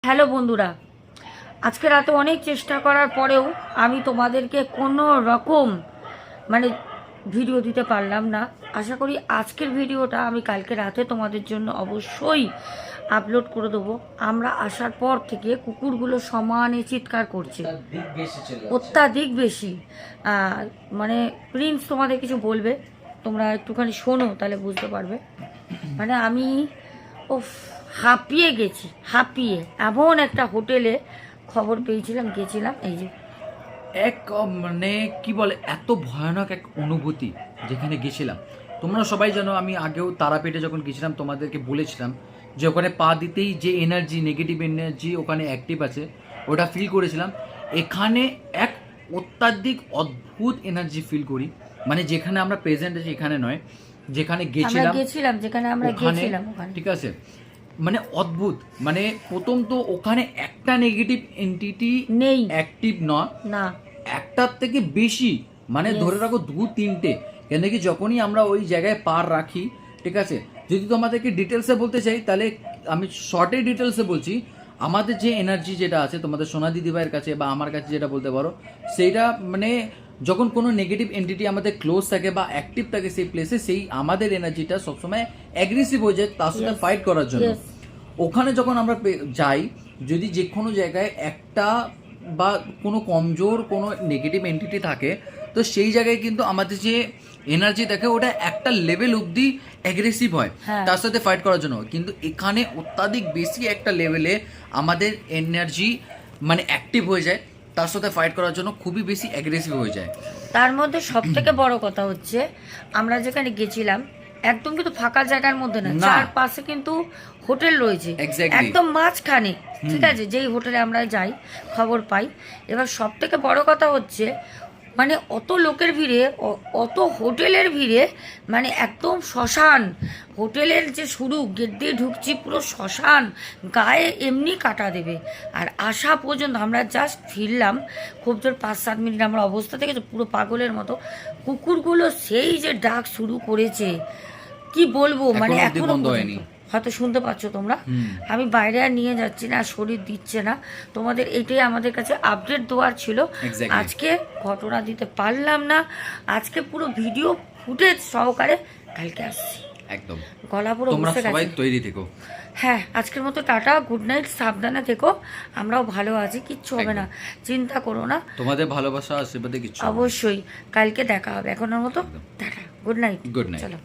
Hello বন্ধুরা, আজকে রাতে অনেক চেষ্টা করার পরেও আমি তোমাদেরকে কোনো রকম ভিডিও দিতে পারলাম না। আশা করি আজকের ভিডিওটা আমি কালকে রাতে তোমাদের জন্য অবশ্যই আপলোড করে দেবো। আমরা আসার পর থেকে কুকুরগুলো সমানে চিৎকার করছে, অত্যাধিক বেশি। প্রিন্স তোমাদের কিছু বলবে, তোমরা একটুখানি শোনো, তাহলে বুঝতে পারবে। আমি হাঁপিয়ে গেছি, এমন একটা হোটেলে খবর পেয়েছিলাম, গেছিলাম। এই যে কি বলে, এত ভয়ানক এক অনুভূতি যেখানে গেছিলাম। তোমরা সবাই জানো, আমি আগেও তারাপীঠে যখন গেছিলাম তোমাদেরকে বলেছিলাম যে ওখানে পা দিতেই যে এনার্জি, নেগেটিভ এনার্জি ওখানে অ্যাক্টিভ আছে, ওটা ফিল করেছিলাম। এখানে এক অত্যাধিক অদ্ভুত এনার্জি ফিল করি, যেখানে আমরা প্রেজেন্ট আছি এখানে নয়, যেখানে গেছিলাম যেখানে আমরা গেছিলাম, ঠিক আছে। অদ্ভুত। প্রথম তো ওখানে একটা নেগেটিভ এন্টিটি নেই, অ্যাক্টিভ না, একটার থেকে বেশি, ধরে রাখো 2-3টে। কেন কি যখনই আমরা ওই জায়গায় পার রাখি, ঠিক আছে, যদি তোমাদেরকে ডিটেলসে বলতে চাই তাহলে আমি শর্টে ডিটেলসে বলছি। আমাদের যে এনার্জি যেটা আছে তোমাদের সোনা দিদিভাইয়ের কাছে বা আমার কাছে যেটা বলতে পারো, সেইটা যখন কোনো নেগেটিভ এন্টিটি আমাদের ক্লোজ থাকে বা অ্যাক্টিভ থাকে সেই প্লেসে, সেই আমাদের এনার্জিটা সবসময় অ্যাগ্রেসিভ হয়ে যায় তার সাথে ফাইট করার জন্য। ওখানে যখন আমরা যাই, যদি যে কোনো জায়গায় একটা বা কোনো কমজোর কোনো নেগেটিভ এন্টিটি থাকে, তো সেই জায়গায় কিন্তু আমাদের যে এনার্জি থাকে ওটা একটা লেভেল অবধি অ্যাগ্রেসিভ হয় তার সাথে ফাইট করার জন্য। কিন্তু এখানে অত্যাধিক বেশি একটা লেভেলে আমাদের এনার্জি অ্যাক্টিভ হয়ে যায়, তার সাথে ফাইট করার জন্য খুবই বেশি অ্যাগ্রেসিভ হয়ে যায়। তার মধ্যে সব থেকে বড় কথা হচ্ছে, আমরা যেখানে গেছিলাম একদম কিন্তু ফাঁকা জায়গার মধ্যে না, চারপাশে কিন্তু হোটেল রয়েছে, একদম মাঝখানে, ঠিক আছে, যেই হোটেলে আমরা যাই খবর পাই। এবার সব থেকে বড় কথা হচ্ছে অত লোকের ভিড়ে, অত হোটেলের ভিড়ে, একদম শ্মশান। হোটেলের যে শুরু, গেট দিয়ে ঢুকছি, পুরো শ্মশান, গায়ে এমনি কাটা দেবে। আর আসা পর্যন্ত আমরা জাস্ট ফিরলাম, খুব জোর 5-7 মিনিট আমার অবস্থা থেকে পুরো পাগলের মতো। কুকুরগুলো সেই যে ডাক শুরু করেছে, কি বলবো, এখনো হয়তো শুনতে পাচ্ছ তোমরা। আমি বাইরে আর নিয়ে যাচ্ছি না, শরীর দিচ্ছে না। তোমাদের এইটাই আমাদের কাছে আপডেট দেওয়ার ছিল। আজকে ঘটনা দিতে পারলাম না, আজকে পুরো ভিডিও ফুটেজ সহকারে কালকে আসছি। একদম গলা পুরো তোমরা সবাই তৈরি থেকো। হ্যাঁ, আজকের মতো টাটা, গুড নাইট, সাবধানে থেকো। আমরাও ভালো আছি, কিচ্ছু হবে না, চিন্তা করো না। তোমাদের ভালোবাসা আশীর্বাদে কিচ্ছু অবশ্যই কালকে দেখা হবে। এখনের মতো tata, good night, good night. চলো।